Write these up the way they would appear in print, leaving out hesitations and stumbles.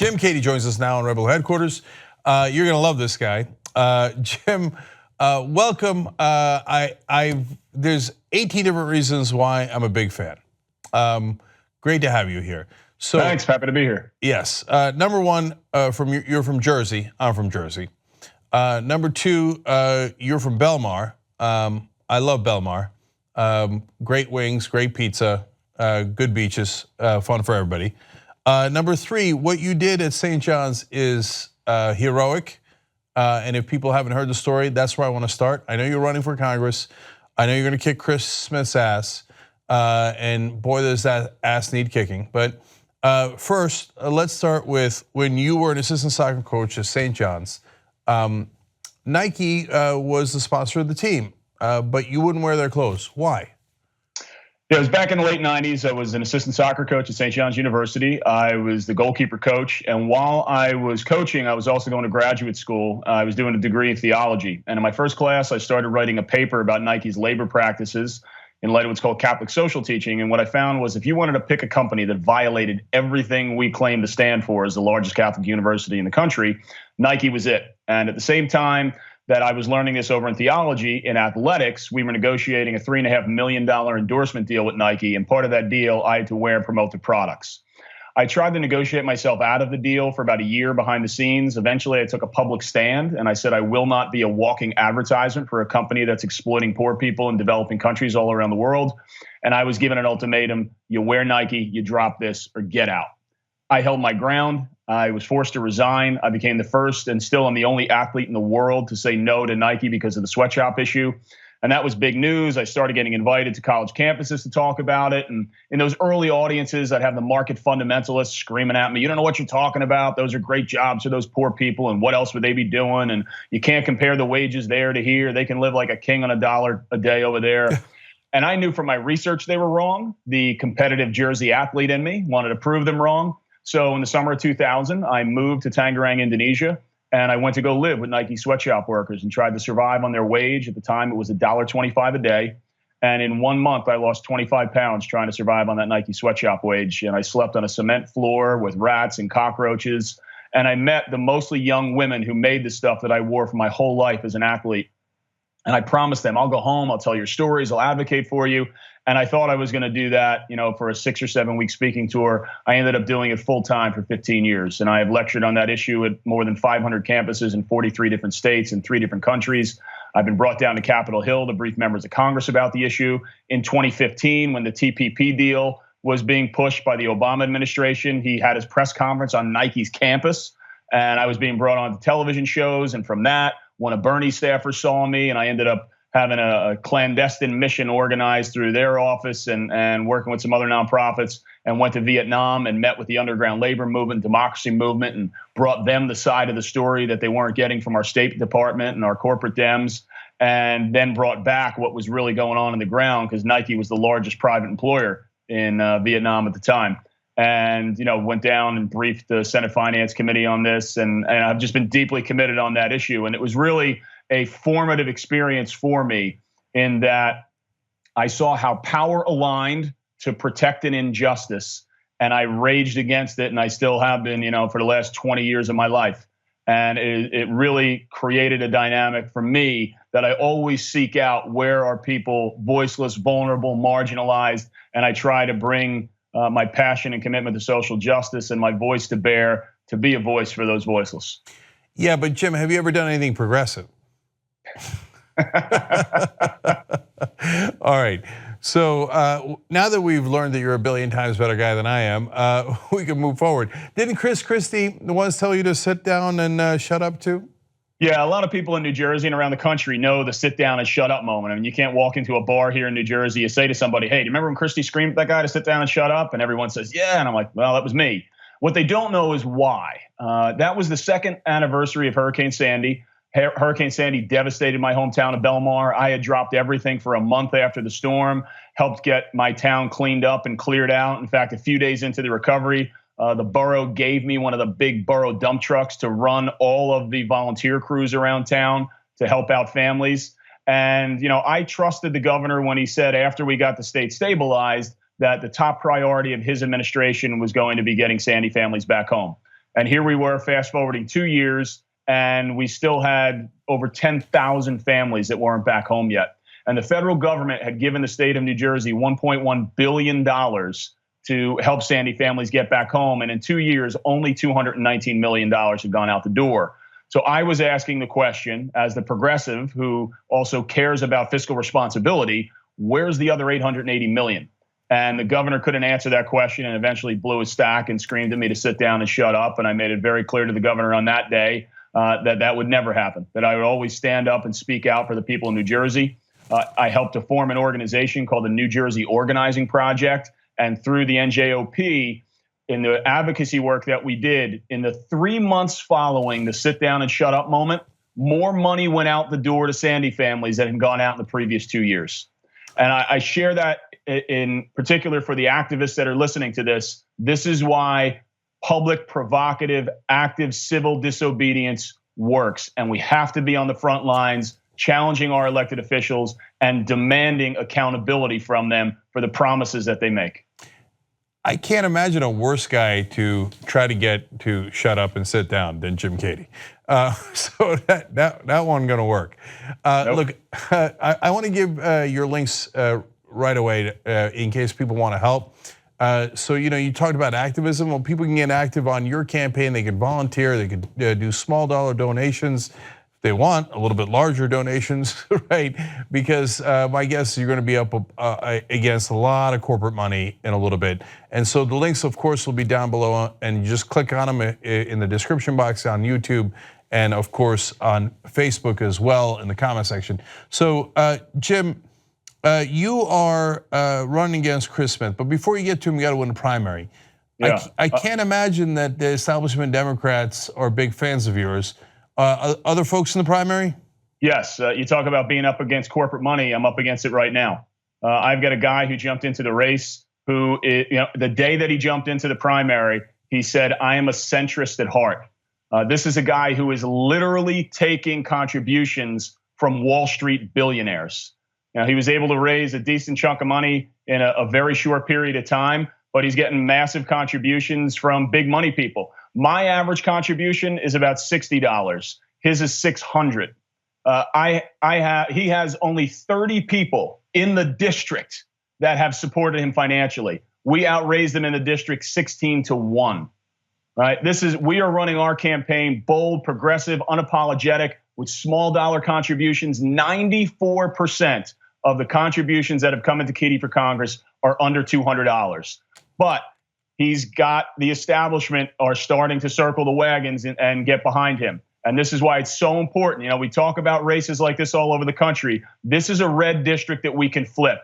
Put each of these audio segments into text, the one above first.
Jim Cady joins us now on Rebel Headquarters. You're gonna love this guy, Jim. Welcome. There's 18 different reasons why I'm a big fan. Great to have you here. So thanks, happy to be here. Yes. Number one, you're from Jersey. I'm from Jersey. Number two, you're from Belmar. I love Belmar. Great wings, great pizza, good beaches, fun for everybody. Number three, what you did at St. John's is heroic. And if people haven't heard the story, that's where I want to start. I know you're running for Congress. I know you're going to kick Chris Smith's ass. And boy, does that ass need kicking. But first, let's start with when you were an assistant soccer coach at St. John's. Nike was the sponsor of the team, but you wouldn't wear their clothes. Why? Yeah, it was back in the late 90s. I was an assistant soccer coach at St. John's University. I was the goalkeeper coach. And while I was coaching, I was also going to graduate school. I was doing a degree in theology. And in my first class, I started writing a paper about Nike's labor practices in light of what's called Catholic social teaching. And what I found was if you wanted to pick a company that violated everything we claim to stand for as the largest Catholic university in the country, Nike was it. And at the same time that I was learning this over in theology, in athletics, we were negotiating a $3.5 million endorsement deal with Nike. And part of that deal, I had to wear and promote the products. I tried to negotiate myself out of the deal for about a year behind the scenes. Eventually, I took a public stand and I said I will not be a walking advertisement for a company that's exploiting poor people in developing countries all around the world. And I was given an ultimatum: you wear Nike, you drop this, or get out. I held my ground. I was forced to resign. I became the first and still I'm the only athlete in the world to say no to Nike because of the sweatshop issue. And that was big news. I started getting invited to college campuses to talk about it. And in those early audiences, I'd have the market fundamentalists screaming at me, "You don't know what you're talking about. Those are great jobs for those poor people. And what else would they be doing? And you can't compare the wages there to here. They can live like a king on $1 a day over there." And I knew from my research they were wrong. The competitive Jersey athlete in me wanted to prove them wrong. So in the summer of 2000, I moved to Tangerang, Indonesia. And I went to go live with Nike sweatshop workers and tried to survive on their wage. At the time, it was $1.25 a day. And in 1 month, I lost 25 pounds trying to survive on that Nike sweatshop wage. And I slept on a cement floor with rats and cockroaches. And I met the mostly young women who made the stuff that I wore for my whole life as an athlete. And I promised them, I'll go home, I'll tell your stories, I'll advocate for you. And I thought I was going to do that, for a 6 or 7 week speaking tour. I ended up doing it full time for 15 years. And I have lectured on that issue at more than 500 campuses in 43 different states and 3 different countries. I've been brought down to Capitol Hill to brief members of Congress about the issue. In 2015, when the TPP deal was being pushed by the Obama administration, he had his press conference on Nike's campus. And I was being brought on to television shows. And from that, one of Bernie's staffers saw me, and I ended up having a clandestine mission organized through their office and working with some other nonprofits, and went to Vietnam and met with the underground labor movement, democracy movement, and brought them the side of the story that they weren't getting from our State Department and our corporate Dems, and then brought back what was really going on the ground, because Nike was the largest private employer in Vietnam at the time. And, went down and briefed the Senate Finance Committee on this. And I've just been deeply committed on that issue. And it was really a formative experience for me in that I saw how power aligned to protect an injustice. And I raged against it. And I still have been, for the last 20 years of my life. And it really created a dynamic for me that I always seek out: where are people voiceless, vulnerable, marginalized? And I try to bring my passion and commitment to social justice and my voice to bear, to be a voice for those voiceless. Yeah, but Jim, have you ever done anything progressive? All right, so now that we've learned that you're a billion times better guy than I am, we can move forward. Didn't Chris Christie once tell you to sit down and shut up too? Yeah, a lot of people in New Jersey and around the country know the sit down and shut up moment. I mean, you can't walk into a bar here in New Jersey, you say to somebody, "Hey, do you remember when Christie screamed at that guy to sit down and shut up?" And everyone says, "Yeah." And I'm like, well, that was me. What they don't know is why. That was the second anniversary of Hurricane Sandy. Hurricane Sandy devastated my hometown of Belmar. I had dropped everything for a month after the storm, helped get my town cleaned up and cleared out. In fact, a few days into the recovery, the borough gave me one of the big borough dump trucks to run all of the volunteer crews around town to help out families. And, I trusted the governor when he said, after we got the state stabilized, that the top priority of his administration was going to be getting Sandy families back home. And here we were, fast forwarding 2 years, and we still had over 10,000 families that weren't back home yet. And the federal government had given the state of New Jersey $1.1 billion to help Sandy families get back home. And in 2 years, only $219 million had gone out the door. So I was asking the question, as the progressive who also cares about fiscal responsibility, where's the other $880 million? And the governor couldn't answer that question and eventually blew his stack and screamed at me to sit down and shut up. And I made it very clear to the governor on that day that would never happen, that I would always stand up and speak out for the people in New Jersey. I helped to form an organization called the New Jersey Organizing Project. And through the NJOP, in the advocacy work that we did, in the 3 months following the sit down and shut up moment, more money went out the door to Sandy families than had gone out in the previous 2 years. And I share that in particular for the activists that are listening to this. This is why public, provocative, active civil disobedience works. And we have to be on the front lines, challenging our elected officials and demanding accountability from them for the promises that they make. I can't imagine a worse guy to try to get to shut up and sit down than Jim Cady. So that one gonna work. Nope. Look, I want to give your links right away in case people want to help. So you talked about activism. Well, people can get active on your campaign. They can volunteer. They can do small dollar donations. They want a little bit larger donations, right? Because my guess is you're going to be up against a lot of corporate money in a little bit. And so the links, of course, will be down below, and you just click on them in the description box on YouTube, and of course on Facebook as well in the comment section. So Jim, you are running against Chris Smith, but before you get to him, you got to win the primary. Yeah. I can't imagine that the establishment Democrats are big fans of yours. Other folks in the primary? Yes, you talk about being up against corporate money. I'm up against it right now. I've got a guy who jumped into the race who, the day that he jumped into the primary, he said, "I am a centrist at heart." This is a guy who is literally taking contributions from Wall Street billionaires. Now, he was able to raise a decent chunk of money in a very short period of time, but he's getting massive contributions from big money people. My average contribution is about $60. His is $600. He has only 30 people in the district that have supported him financially. We outraised them in the district 16-1. Right? We are running our campaign bold, progressive, unapologetic, with small dollar contributions. 94% of the contributions that have come into Keedy for Congress are under $200. But he's got the establishment are starting to circle the wagons and get behind him. And this is why it's so important. We talk about races like this all over the country. This is a red district that we can flip.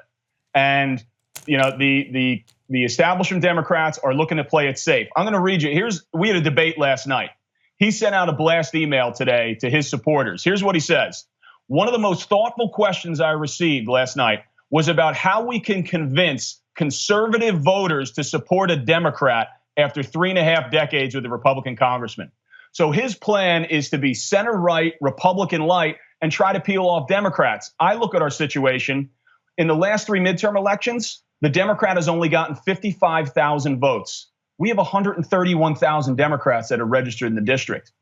And the establishment Democrats are looking to play it safe. I'm going to read you. We had a debate last night. He sent out a blast email today to his supporters. Here's what he says. One of the most thoughtful questions I received last night was about how we can convince conservative voters to support a Democrat after 3.5 decades with a Republican congressman. So his plan is to be center-right, Republican light, and try to peel off Democrats. I look at our situation. In the last 3 midterm elections, the Democrat has only gotten 55,000 votes. We have 131,000 Democrats that are registered in the district.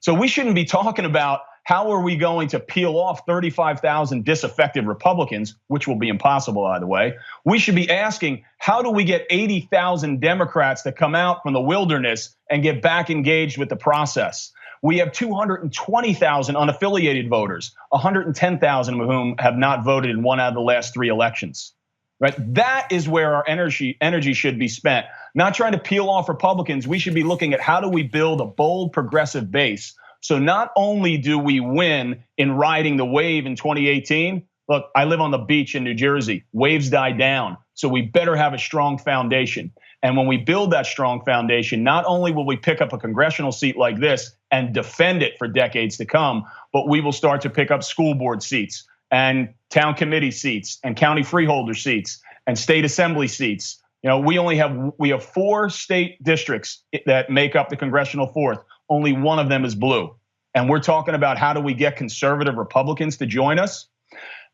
So we shouldn't be talking about how are we going to peel off 35,000 disaffected Republicans, which will be impossible either way. We should be asking, how do we get 80,000 Democrats to come out from the wilderness and get back engaged with the process? We have 220,000 unaffiliated voters, 110,000 of whom have not voted in one out of the last 3 elections. Right? That is where our energy should be spent. Not trying to peel off Republicans. We should be looking at how do we build a bold progressive base. So not only do we win in riding the wave in 2018, look, I live on the beach in New Jersey. Waves die down. So we better have a strong foundation. And when we build that strong foundation, not only will we pick up a congressional seat like this and defend it for decades to come, but we will start to pick up school board seats and town committee seats and county freeholder seats and state assembly seats. We have 4 state districts that make up the congressional fourth. Only one of them is blue. And we're talking about how do we get conservative Republicans to join us?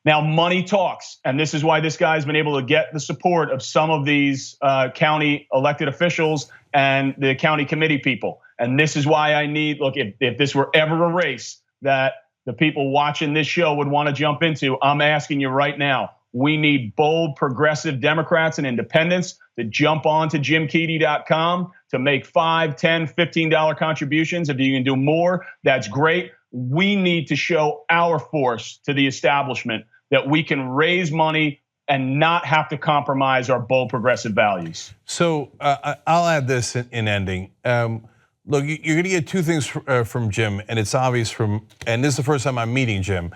Now, money talks. And this is why this guy's been able to get the support of some of these county elected officials and the county committee people. And this is why I need, look, if this were ever a race that the people watching this show would want to jump into, I'm asking you right now, we need bold, progressive Democrats and independents to jump on to jimkeedy.com to make $5, $10, $15 contributions. If you can do more, that's great. We need to show our force to the establishment that we can raise money and not have to compromise our bold progressive values. So I'll add this in ending. Look, you're going to get two things from Jim, and it's obvious and this is the first time I'm meeting Jim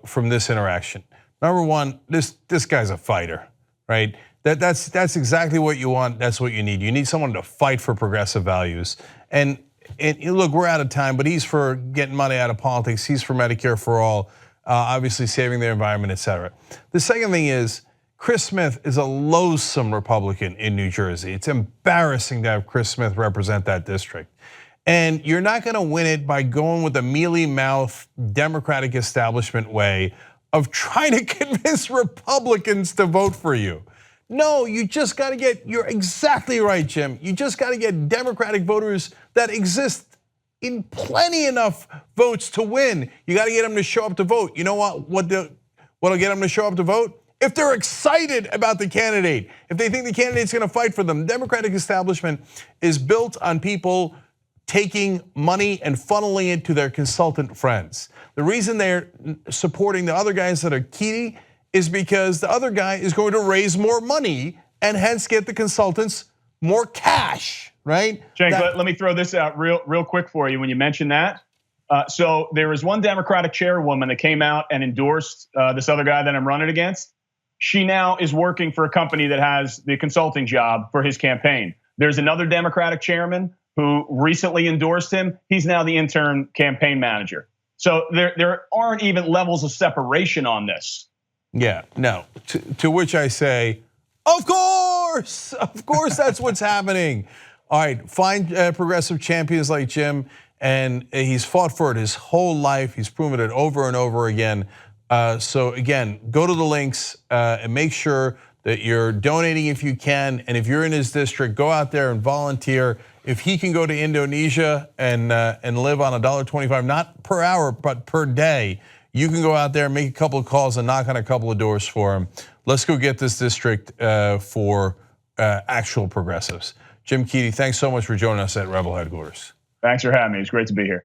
from this interaction. Number one, this guy's a fighter, right? That's exactly what you want. That's what you need. You need someone to fight for progressive values. And look, we're out of time, but he's for getting money out of politics. He's for Medicare for all, obviously saving the environment, et cetera. The second thing is, Chris Smith is a loathsome Republican in New Jersey. It's embarrassing to have Chris Smith represent that district. And you're not gonna win it by going with a mealy-mouthed Democratic establishment way of trying to convince Republicans to vote for you. No, you just gotta you're exactly right, Jim. You just gotta get Democratic voters that exist in plenty enough votes to win. You gotta get them to show up to vote. You know what'll get them to show up to vote? If they're excited about the candidate, if they think the candidate's gonna fight for them. The Democratic establishment is built on people taking money and funneling it to their consultant friends. The reason they're supporting the other guys that are key is because the other guy is going to raise more money and hence get the consultants more cash, right? Cenk, let me throw this out real quick for you when you mention that. So there was one Democratic chairwoman that came out and endorsed this other guy that I'm running against. She now is working for a company that has the consulting job for his campaign. There's another Democratic chairman who recently endorsed him. He's now the intern campaign manager. So there aren't even levels of separation on this. Yeah, no, to which I say, of course that's what's happening. All right, find progressive champions like Jim, and he's fought for it his whole life. He's proven it over and over again. So again, go to the links and make sure that you're donating if you can. And if you're in his district, go out there and volunteer. If he can go to Indonesia and live on $1.25, not per hour, but per day, you can go out there and make a couple of calls and knock on a couple of doors for him. Let's go get this district for actual progressives. Jim Keedy, thanks so much for joining us at Rebel Headquarters. Thanks for having me. It's great to be here.